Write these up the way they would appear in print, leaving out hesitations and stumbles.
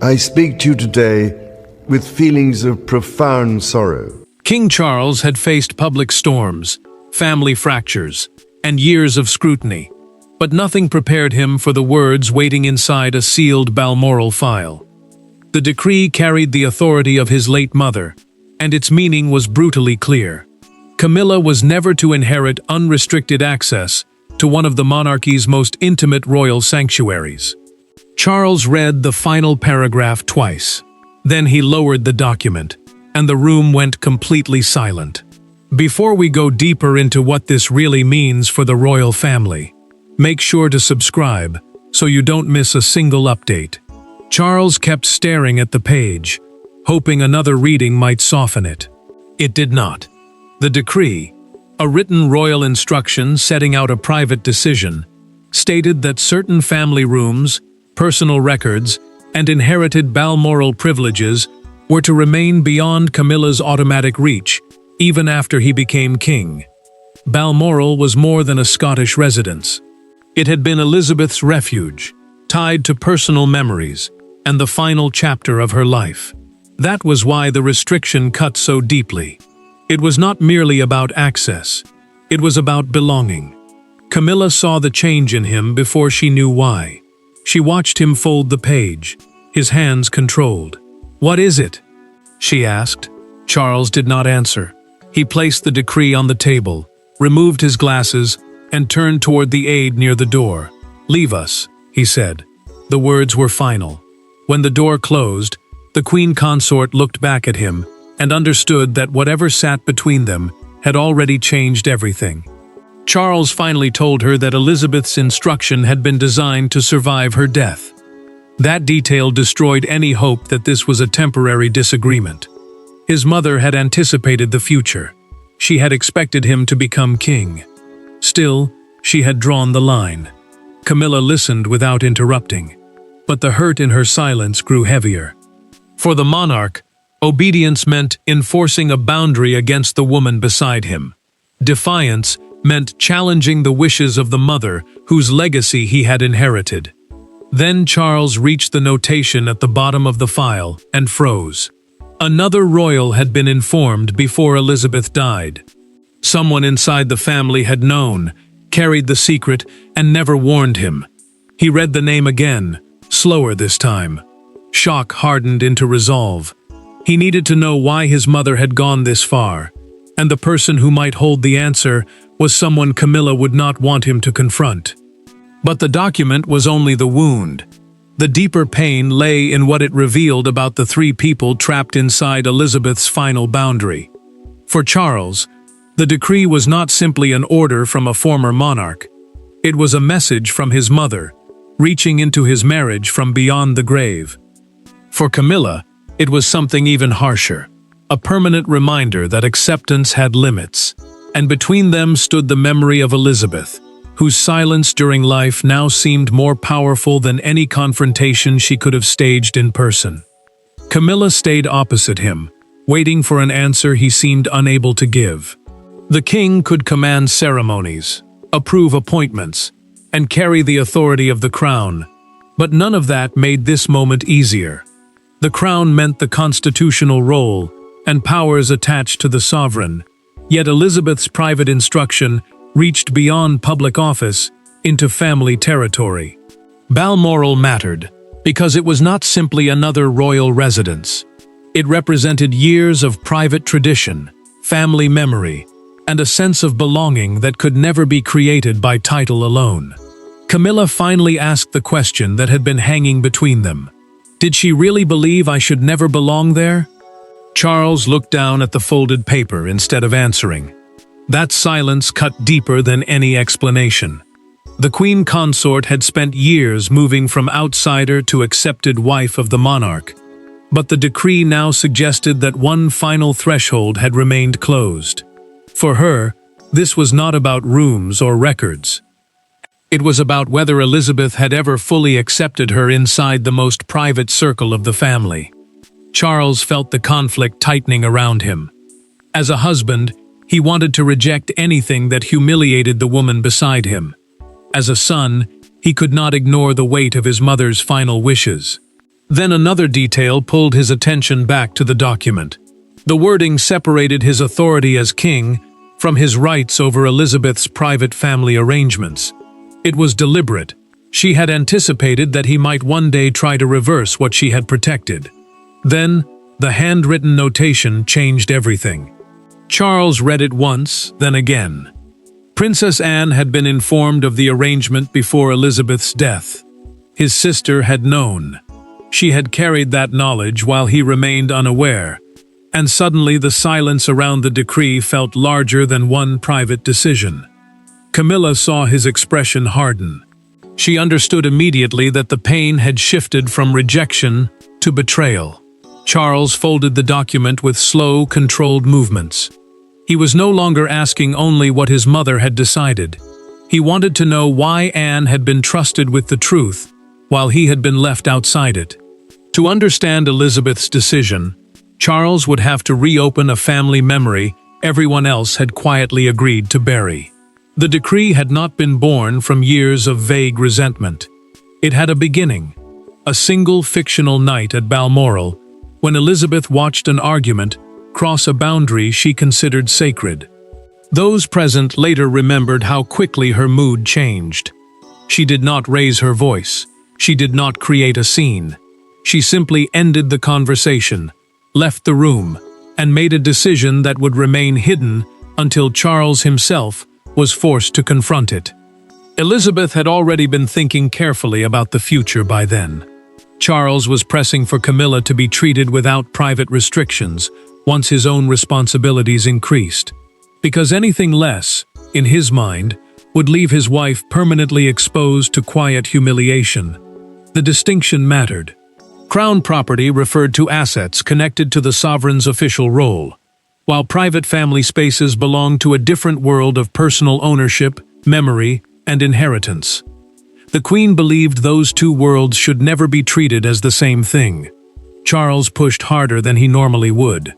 I speak to you today with feelings of profound sorrow. King Charles had faced public storms, family fractures, and years of scrutiny, but nothing prepared him for the words waiting inside a sealed Balmoral file. The decree carried the authority of his late mother, and its meaning was brutally clear. Camilla was never to inherit unrestricted access to one of the monarchy's most intimate royal sanctuaries. Charles read the final paragraph twice. Then he lowered the document, and the room went completely silent. Before we go deeper into what this really means for the royal family, make sure to subscribe so you don't miss a single update. Charles kept staring at the page, hoping another reading might soften it. It did not. The decree, a written royal instruction setting out a private decision, stated that certain family rooms, personal records, and inherited Balmoral privileges were to remain beyond Camilla's automatic reach, even after he became king. Balmoral was more than a Scottish residence. It had been Elizabeth's refuge, tied to personal memories, and the final chapter of her life. That was why the restriction cut so deeply. It was not merely about access. It was about belonging. Camilla saw the change in him before she knew why. She watched him fold the page, his hands controlled. "What is it?" she asked. Charles did not answer. He placed the decree on the table, removed his glasses, and turned toward the aide near the door. "Leave us," he said. The words were final. When the door closed, the queen consort looked back at him and understood that whatever sat between them had already changed everything. Charles finally told her that Elizabeth's instruction had been designed to survive her death. That detail destroyed any hope that this was a temporary disagreement. His mother had anticipated the future. She had expected him to become king. Still, she had drawn the line. Camilla listened without interrupting, but the hurt in her silence grew heavier. For the monarch, obedience meant enforcing a boundary against the woman beside him. Defiance meant challenging the wishes of the mother whose legacy he had inherited. Then Charles reached the notation at the bottom of the file and froze. Another royal had been informed before Elizabeth died. Someone inside the family had known, carried the secret, and never warned him. He read the name again, slower this time. Shock hardened into resolve. He needed to know why his mother had gone this far, and the person who might hold the answer was someone Camilla would not want him to confront. But the document was only the wound. The deeper pain lay in what it revealed about the three people trapped inside Elizabeth's final boundary. For Charles, the decree was not simply an order from a former monarch. It was a message from his mother, reaching into his marriage from beyond the grave. For Camilla, it was something even harsher, a permanent reminder that acceptance had limits, and between them stood the memory of Elizabeth, whose silence during life now seemed more powerful than any confrontation she could have staged in person. Camilla stayed opposite him, waiting for an answer he seemed unable to give. The king could command ceremonies, approve appointments, and carry the authority of the crown, but none of that made this moment easier. The crown meant the constitutional role and powers attached to the sovereign, yet Elizabeth's private instruction reached beyond public office into family territory. Balmoral mattered because it was not simply another royal residence. It represented years of private tradition, family memory, and a sense of belonging that could never be created by title alone. Camilla finally asked the question that had been hanging between them. Did she really believe I should never belong there? Charles looked down at the folded paper instead of answering. That silence cut deeper than any explanation. The queen consort had spent years moving from outsider to accepted wife of the monarch, but the decree now suggested that one final threshold had remained closed. For her, this was not about rooms or records. It was about whether Elizabeth had ever fully accepted her inside the most private circle of the family. Charles felt the conflict tightening around him. As a husband, he wanted to reject anything that humiliated the woman beside him. As a son, he could not ignore the weight of his mother's final wishes. Then another detail pulled his attention back to the document. The wording separated his authority as king from his rights over Elizabeth's private family arrangements. It was deliberate. She had anticipated that he might one day try to reverse what she had protected. Then, the handwritten notation changed everything. Charles read it once, then again. Princess Anne had been informed of the arrangement before Elizabeth's death. His sister had known. She had carried that knowledge while he remained unaware, and suddenly the silence around the decree felt larger than one private decision. Camilla saw his expression harden. She understood immediately that the pain had shifted from rejection to betrayal. Charles folded the document with slow, controlled movements. He was no longer asking only what his mother had decided. He wanted to know why Anne had been trusted with the truth, while he had been left outside it. To understand Elizabeth's decision, Charles would have to reopen a family memory everyone else had quietly agreed to bury. The decree had not been born from years of vague resentment. It had a beginning, a single fictional night at Balmoral, when Elizabeth watched an argument cross a boundary she considered sacred. Those present later remembered how quickly her mood changed. She did not raise her voice. She did not create a scene. She simply ended the conversation, left the room, and made a decision that would remain hidden until Charles himself was forced to confront it. Elizabeth had already been thinking carefully about the future by then. Charles was pressing for Camilla to be treated without private restrictions once his own responsibilities increased, because anything less, in his mind, would leave his wife permanently exposed to quiet humiliation. The distinction mattered. Crown property referred to assets connected to the sovereign's official role, while private family spaces belonged to a different world of personal ownership, memory, and inheritance. The Queen believed those two worlds should never be treated as the same thing. Charles pushed harder than he normally would.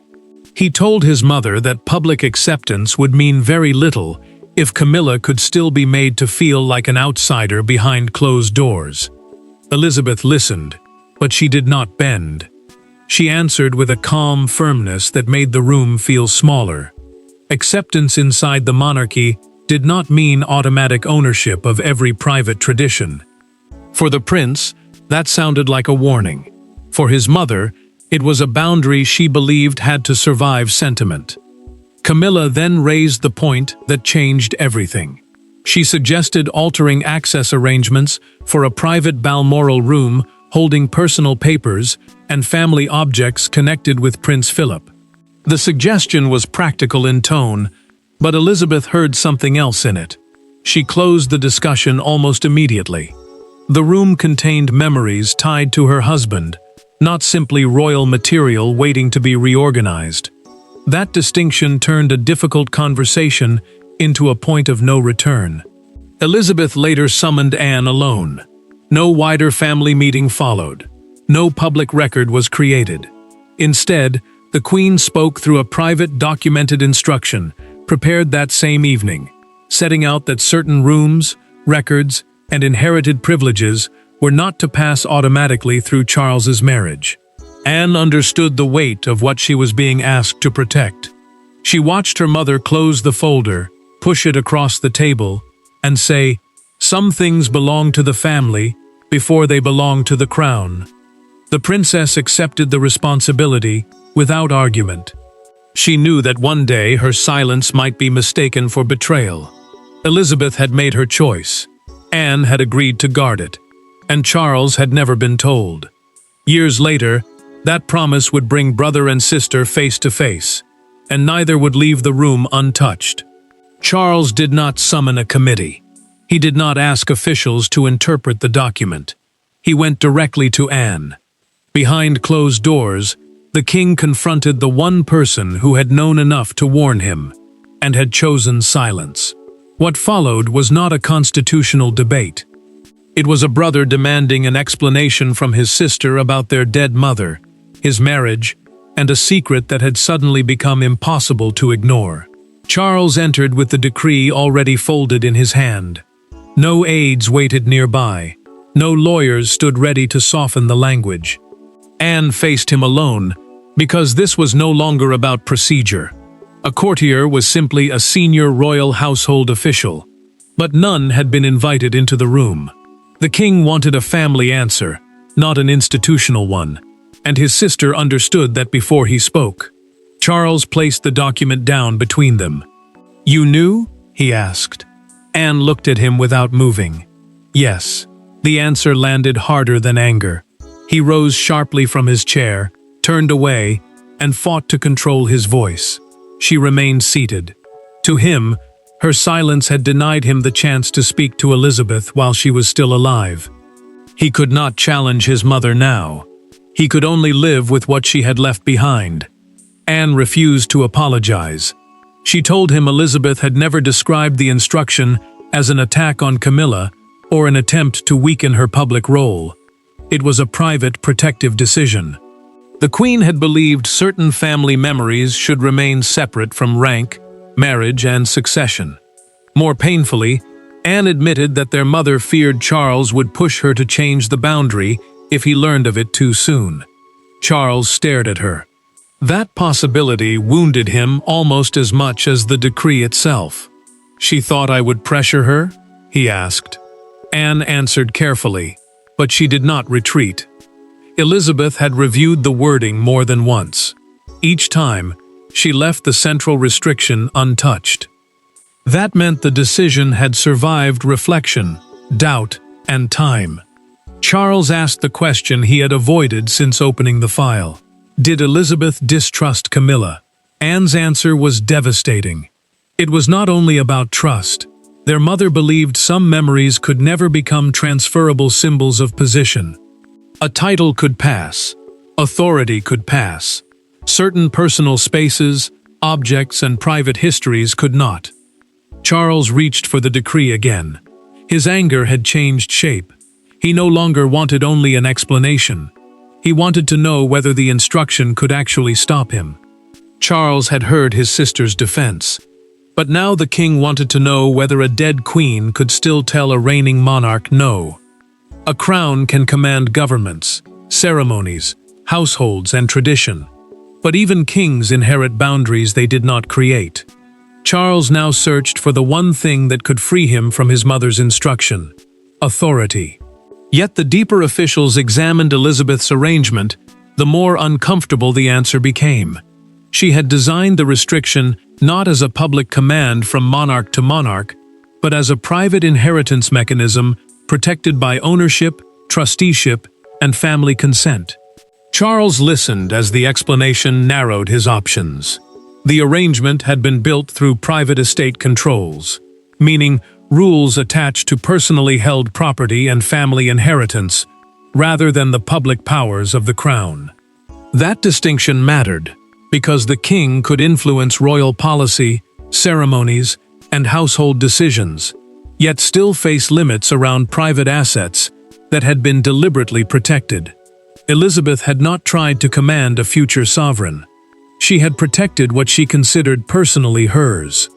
He told his mother that public acceptance would mean very little if Camilla could still be made to feel like an outsider behind closed doors. Elizabeth listened, but she did not bend. She answered with a calm firmness that made the room feel smaller. Acceptance inside the monarchy did not mean automatic ownership of every private tradition. For the prince, that sounded like a warning. For his mother, it was a boundary she believed had to survive sentiment. Camilla then raised the point that changed everything. She suggested altering access arrangements for a private Balmoral room holding personal papers and family objects connected with Prince Philip. The suggestion was practical in tone, but Elizabeth heard something else in it. She closed the discussion almost immediately. The room contained memories tied to her husband, not simply royal material waiting to be reorganized. That distinction turned a difficult conversation into a point of no return. Elizabeth later summoned Anne alone. No wider family meeting followed. No public record was created. Instead, the Queen spoke through a private documented instruction prepared that same evening, setting out that certain rooms, records, and inherited privileges were not to pass automatically through Charles's marriage. Anne understood the weight of what she was being asked to protect. She watched her mother close the folder, push it across the table, and say, "Some things belong to the family before they belong to the crown." The princess accepted the responsibility without argument. She knew that one day her silence might be mistaken for betrayal. Elizabeth had made her choice. Anne had agreed to guard it, and Charles had never been told. Years later, that promise would bring brother and sister face to face, and neither would leave the room untouched. Charles did not summon a committee. He did not ask officials to interpret the document. He went directly to Anne. Behind closed doors, the king confronted the one person who had known enough to warn him, and had chosen silence. What followed was not a constitutional debate. It was a brother demanding an explanation from his sister about their dead mother, his marriage, and a secret that had suddenly become impossible to ignore. Charles entered with the decree already folded in his hand. No aides waited nearby. No lawyers stood ready to soften the language. Anne faced him alone, because this was no longer about procedure. A courtier was simply a senior royal household official, but none had been invited into the room. The king wanted a family answer, not an institutional one, and his sister understood that before he spoke. Charles placed the document down between them. "You knew?" he asked. Anne looked at him without moving. Yes. The answer landed harder than anger. He rose sharply from his chair, turned away, and fought to control his voice. She remained seated. To him, her silence had denied him the chance to speak to Elizabeth while she was still alive. He could not challenge his mother now. He could only live with what she had left behind. Anne refused to apologize. She told him Elizabeth had never described the instruction as an attack on Camilla or an attempt to weaken her public role. It was a private, protective decision. The Queen had believed certain family memories should remain separate from rank, marriage, and succession. More painfully, Anne admitted that their mother feared Charles would push her to change the boundary if he learned of it too soon. Charles stared at her. That possibility wounded him almost as much as the decree itself. "She thought I would pressure her?" he asked. Anne answered carefully, but she did not retreat. Elizabeth had reviewed the wording more than once. Each time, she left the central restriction untouched. That meant the decision had survived reflection, doubt, and time. Charles asked the question he had avoided since opening the file. Did Elizabeth distrust Camilla? Anne's answer was devastating. It was not only about trust. Their mother believed some memories could never become transferable symbols of position. A title could pass. Authority could pass. Certain personal spaces, objects, and private histories could not. Charles reached for the decree again. His anger had changed shape. He no longer wanted only an explanation. He wanted to know whether the instruction could actually stop him. Charles had heard his sister's defense, but now the king wanted to know whether a dead queen could still tell a reigning monarch no. A crown can command governments, ceremonies, households, and tradition, but even kings inherit boundaries they did not create. Charles now searched for the one thing that could free him from his mother's instruction: authority. Yet the deeper officials examined Elizabeth's arrangement, the more uncomfortable the answer became. She had designed the restriction not as a public command from monarch to monarch, but as a private inheritance mechanism protected by ownership, trusteeship, and family consent. Charles listened as the explanation narrowed his options. The arrangement had been built through private estate controls, meaning rules attached to personally held property and family inheritance, rather than the public powers of the crown. That distinction mattered, because the king could influence royal policy, ceremonies, and household decisions, yet still face limits around private assets that had been deliberately protected. Elizabeth had not tried to command a future sovereign. She had protected what she considered personally hers.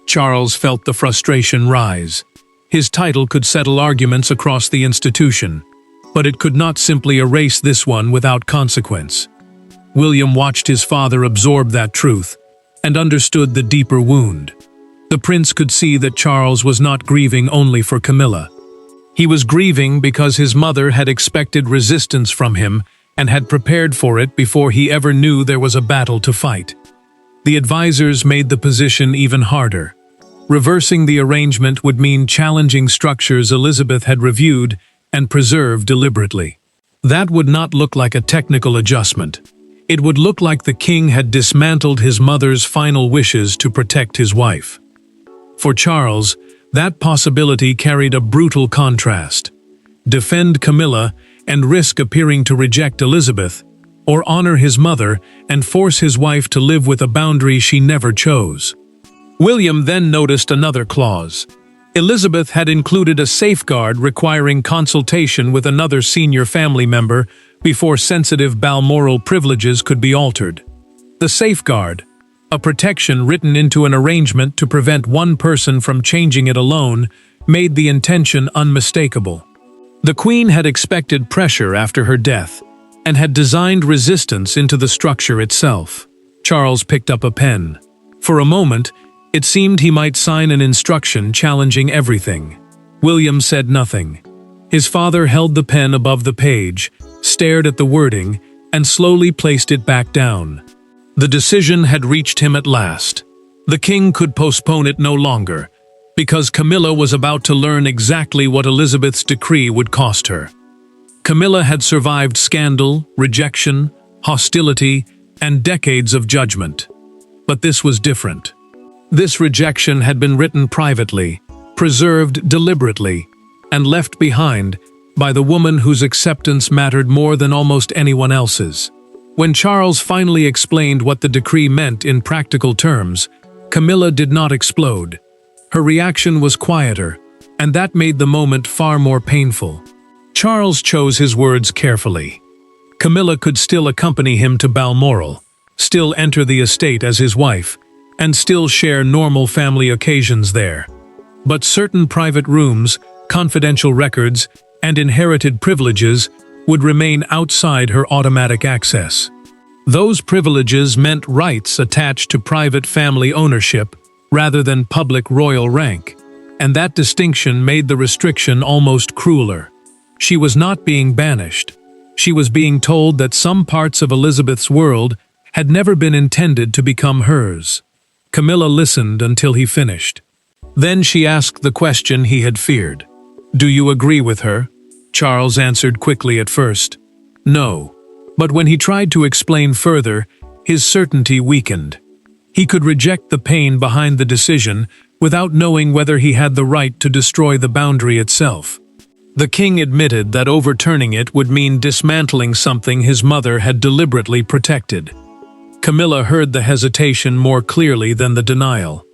Charles felt the frustration rise. His title could settle arguments across the institution, but it could not simply erase this one without consequence. William watched his father absorb that truth and understood the deeper wound. The prince could see that Charles was not grieving only for Camilla. He was grieving because his mother had expected resistance from him and had prepared for it before he ever knew there was a battle to fight. The advisors made the position even harder. Reversing the arrangement would mean challenging structures Elizabeth had reviewed and preserved deliberately. That would not look like a technical adjustment. It would look like the king had dismantled his mother's final wishes to protect his wife. For Charles, that possibility carried a brutal contrast. Defend Camilla and risk appearing to reject Elizabeth, or honor his mother and force his wife to live with a boundary she never chose. William then noticed another clause. Elizabeth had included a safeguard requiring consultation with another senior family member before sensitive Balmoral privileges could be altered. The safeguard, a protection written into an arrangement to prevent one person from changing it alone, made the intention unmistakable. The Queen had expected pressure after her death, and had designed resistance into the structure itself. Charles picked up a pen. For a moment, it seemed he might sign an instruction challenging everything. William said nothing. His father held the pen above the page, stared at the wording, and slowly placed it back down. The decision had reached him at last. The king could postpone it no longer, because Camilla was about to learn exactly what Elizabeth's decree would cost her. Camilla had survived scandal, rejection, hostility, and decades of judgment. But this was different. This rejection had been written privately, preserved deliberately, and left behind by the woman whose acceptance mattered more than almost anyone else's. When Charles finally explained what the decree meant in practical terms, Camilla did not explode. Her reaction was quieter, and that made the moment far more painful. Charles chose his words carefully. Camilla could still accompany him to Balmoral, still enter the estate as his wife, and still share normal family occasions there. But certain private rooms, confidential records, and inherited privileges would remain outside her automatic access. Those privileges meant rights attached to private family ownership rather than public royal rank, and that distinction made the restriction almost crueler. She was not being banished. She was being told that some parts of Elizabeth's world had never been intended to become hers. Camilla listened until he finished. Then she asked the question he had feared. "Do you agree with her?" Charles answered quickly at first. No. But when he tried to explain further, his certainty weakened. He could reject the pain behind the decision without knowing whether he had the right to destroy the boundary itself. The king admitted that overturning it would mean dismantling something his mother had deliberately protected. Camilla heard the hesitation more clearly than the denial.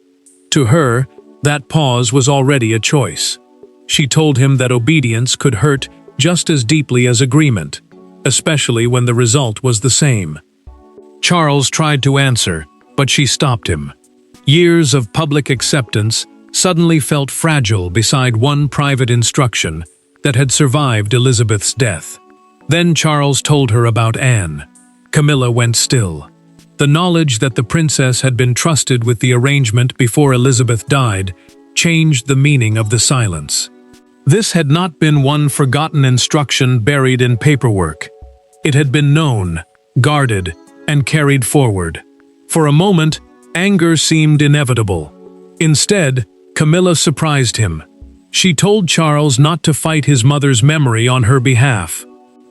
To her, that pause was already a choice. She told him that obedience could hurt just as deeply as agreement, especially when the result was the same. Charles tried to answer, but she stopped him. Years of public acceptance suddenly felt fragile beside one private instruction that had survived Elizabeth's death. Then Charles told her about Anne. Camilla went still. The knowledge that the princess had been trusted with the arrangement before Elizabeth died changed the meaning of the silence. This had not been one forgotten instruction buried in paperwork. It had been known, guarded, and carried forward. For a moment, anger seemed inevitable. Instead, Camilla surprised him. She told Charles not to fight his mother's memory on her behalf.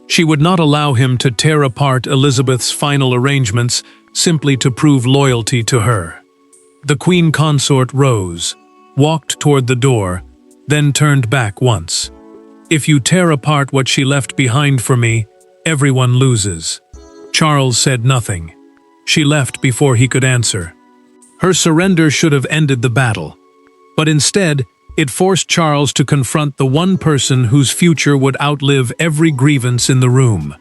She would not allow him to tear apart Elizabeth's final arrangements simply to prove loyalty to her. The queen consort rose, walked toward the door, then turned back once. "If you tear apart what she left behind for me, everyone loses." Charles said nothing. She left before he could answer. Her surrender should have ended the battle, but instead, it forced Charles to confront the one person whose future would outlive every grievance in the room.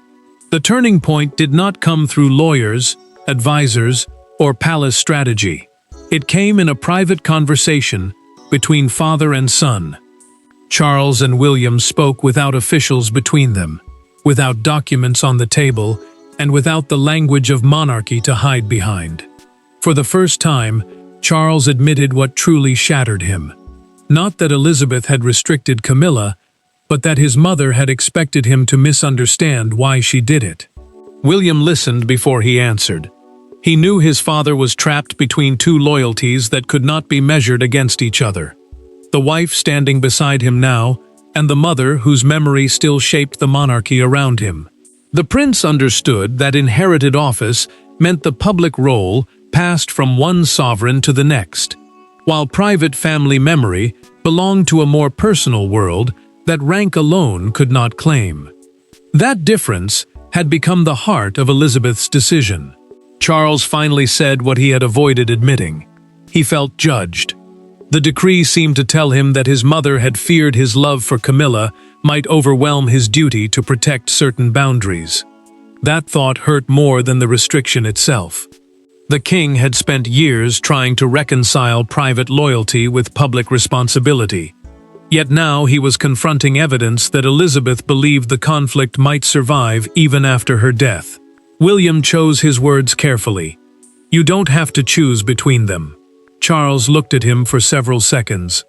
The turning point did not come through lawyers, advisors, or palace strategy. It came in a private conversation between father and son. Charles and William spoke without officials between them, without documents on the table, and without the language of monarchy to hide behind. For the first time, Charles admitted what truly shattered him. Not that Elizabeth had restricted Camilla, but that his mother had expected him to misunderstand why she did it. William listened before he answered. He knew his father was trapped between two loyalties that could not be measured against each other. The wife standing beside him now, and the mother whose memory still shaped the monarchy around him. The prince understood that inherited office meant the public role passed from one sovereign to the next, while private family memory belonged to a more personal world that rank alone could not claim. That difference had become the heart of Elizabeth's decision. Charles finally said what he had avoided admitting. He felt judged. The decree seemed to tell him that his mother had feared his love for Camilla might overwhelm his duty to protect certain boundaries. That thought hurt more than the restriction itself. The king had spent years trying to reconcile private loyalty with public responsibility. Yet now he was confronting evidence that Elizabeth believed the conflict might survive even after her death. William chose his words carefully. "You don't have to choose between them." Charles looked at him for several seconds.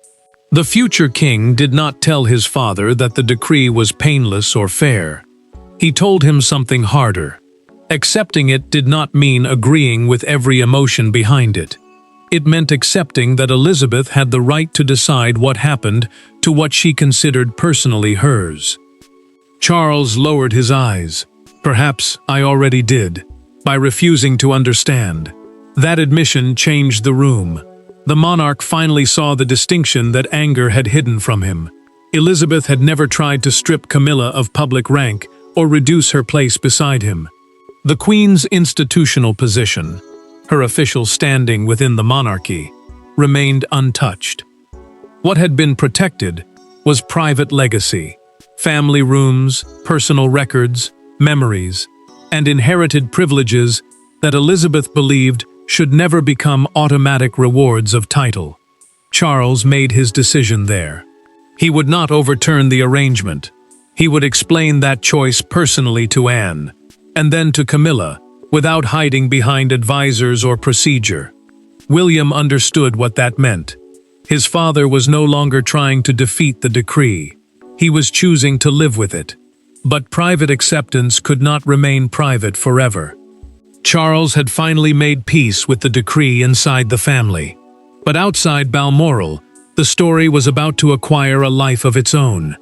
The future king did not tell his father that the decree was painless or fair. He told him something harder. Accepting it did not mean agreeing with every emotion behind it. It meant accepting that Elizabeth had the right to decide what happened to what she considered personally hers. Charles lowered his eyes. "Perhaps I already did, by refusing to understand." That admission changed the room. The monarch finally saw the distinction that anger had hidden from him. Elizabeth had never tried to strip Camilla of public rank or reduce her place beside him. The Queen's institutional position, her official standing within the monarchy, remained untouched. What had been protected was private legacy, family rooms, personal records, memories, and inherited privileges that Elizabeth believed should never become automatic rewards of title. Charles made his decision there. He would not overturn the arrangement. He would explain that choice personally to Anne, and then to Camilla, without hiding behind advisors or procedure. William understood what that meant. His father was no longer trying to defeat the decree. He was choosing to live with it. But private acceptance could not remain private forever. Charles had finally made peace with the decree inside the family. But outside Balmoral, the story was about to acquire a life of its own.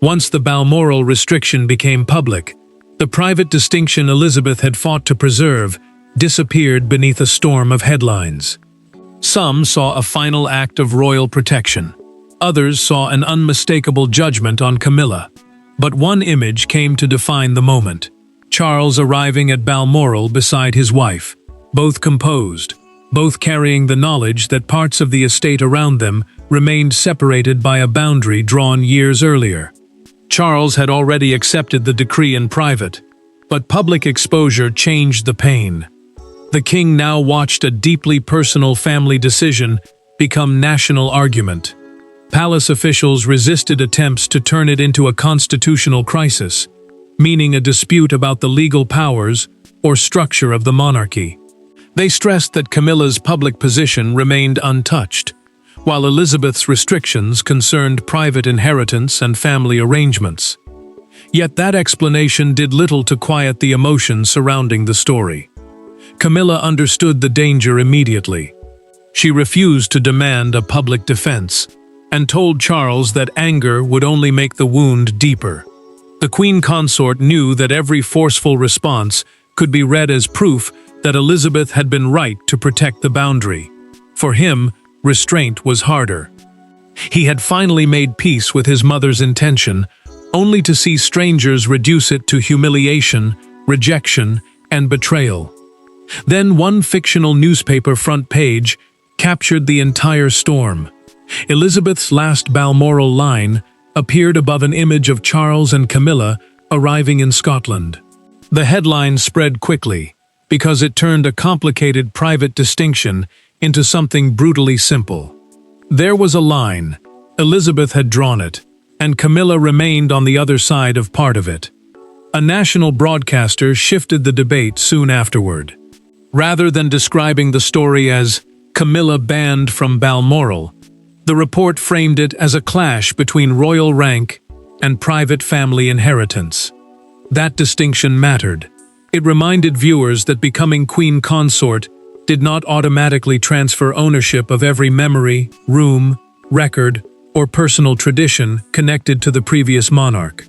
Once the Balmoral restriction became public, the private distinction Elizabeth had fought to preserve disappeared beneath a storm of headlines. Some saw a final act of royal protection. Others saw an unmistakable judgment on Camilla. But one image came to define the moment: Charles arriving at Balmoral beside his wife, both composed, both carrying the knowledge that parts of the estate around them remained separated by a boundary drawn years earlier. Charles had already accepted the decree in private, but public exposure changed the pain. The king now watched a deeply personal family decision become national argument. Palace officials resisted attempts to turn it into a constitutional crisis, meaning a dispute about the legal powers or structure of the monarchy. They stressed that Camilla's public position remained untouched, while Elizabeth's restrictions concerned private inheritance and family arrangements. Yet that explanation did little to quiet the emotion surrounding the story. Camilla understood the danger immediately. She refused to demand a public defense, and told Charles that anger would only make the wound deeper. The Queen Consort knew that every forceful response could be read as proof that Elizabeth had been right to protect the boundary. For him, restraint was harder. He had finally made peace with his mother's intention, only to see strangers reduce it to humiliation, rejection, and betrayal. Then one fictional newspaper front page captured the entire storm. Elizabeth's last Balmoral line appeared above an image of Charles and Camilla arriving in Scotland. The headline spread quickly, because it turned a complicated private distinction into something brutally simple. There was a line, Elizabeth had drawn it, and Camilla remained on the other side of part of it. A national broadcaster shifted the debate soon afterward. Rather than describing the story as Camilla banned from Balmoral, the report framed it as a clash between royal rank and private family inheritance. That distinction mattered. It reminded viewers that becoming Queen Consort did not automatically transfer ownership of every memory, room, record, or personal tradition connected to the previous monarch.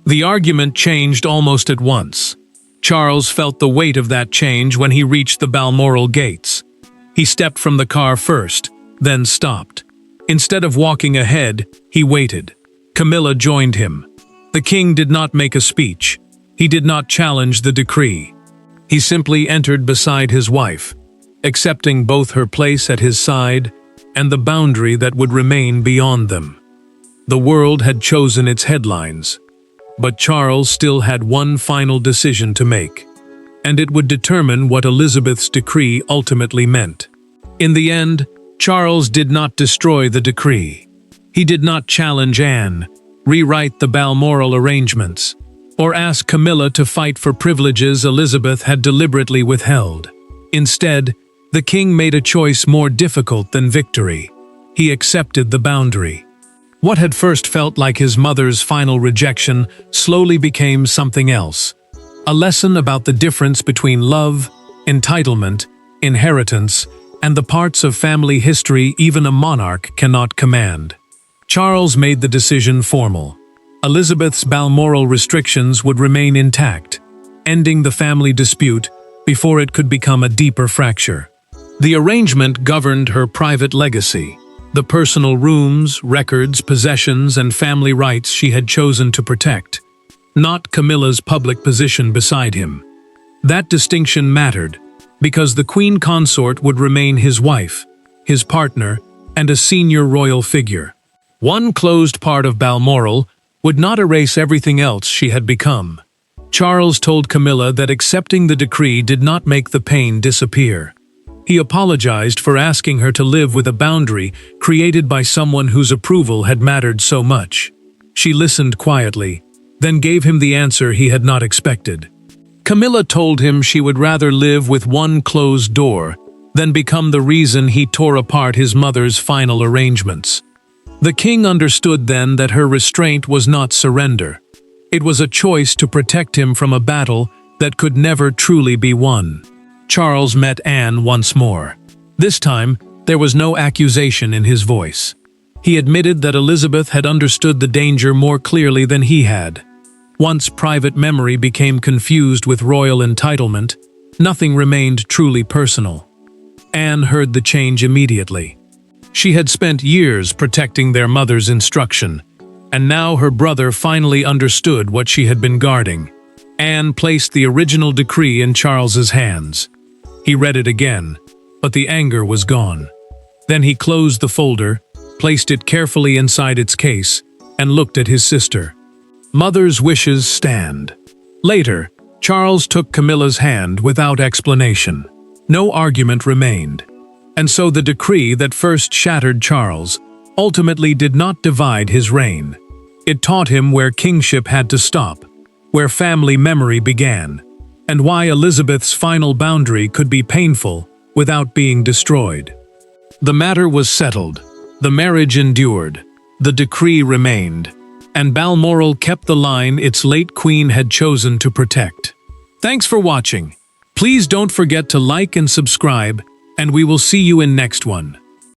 The argument changed almost at once. Charles felt the weight of that change when he reached the Balmoral gates. He stepped from the car first, then stopped. Instead of walking ahead, he waited. Camilla joined him. The king did not make a speech. He did not challenge the decree. He simply entered beside his wife, accepting both her place at his side and the boundary that would remain beyond them. The world had chosen its headlines, but Charles still had one final decision to make, and it would determine what Elizabeth's decree ultimately meant. In the end, Charles did not destroy the decree. He did not challenge Anne, rewrite the Balmoral arrangements, or ask Camilla to fight for privileges Elizabeth had deliberately withheld. Instead, the king made a choice more difficult than victory. He accepted the boundary. What had first felt like his mother's final rejection slowly became something else. A lesson about the difference between love, entitlement, inheritance, and the parts of family history even a monarch cannot command. Charles made the decision formal. Elizabeth's Balmoral restrictions would remain intact, ending the family dispute before it could become a deeper fracture. The arrangement governed her private legacy, the personal rooms, records, possessions, and family rights she had chosen to protect, not Camilla's public position beside him. That distinction mattered, because the queen consort would remain his wife, his partner, and a senior royal figure. One closed part of Balmoral would not erase everything else she had become. Charles told Camilla that accepting the decree did not make the pain disappear. He apologized for asking her to live with a boundary created by someone whose approval had mattered so much. She listened quietly, then gave him the answer he had not expected. Camilla told him she would rather live with one closed door than become the reason he tore apart his mother's final arrangements. The king understood then that her restraint was not surrender. It was a choice to protect him from a battle that could never truly be won. Charles met Anne once more. This time, there was no accusation in his voice. He admitted that Elizabeth had understood the danger more clearly than he had. Once private memory became confused with royal entitlement, nothing remained truly personal. Anne heard the change immediately. She had spent years protecting their mother's instruction, and now her brother finally understood what she had been guarding. Anne placed the original decree in Charles's hands. He read it again, but the anger was gone. Then he closed the folder, placed it carefully inside its case, and looked at his sister. Mother's wishes stand. Later, Charles took Camilla's hand without explanation. No argument remained. And so the decree that first shattered Charles ultimately did not divide his reign. It taught him where kingship had to stop, where family memory began, and why Elizabeth's final boundary could be painful without being destroyed. The matter was settled, the marriage endured, the decree remained, and Balmoral kept the line its late queen had chosen to protect. Thanks for watching. Please don't forget to like and subscribe, and we will see you in next one.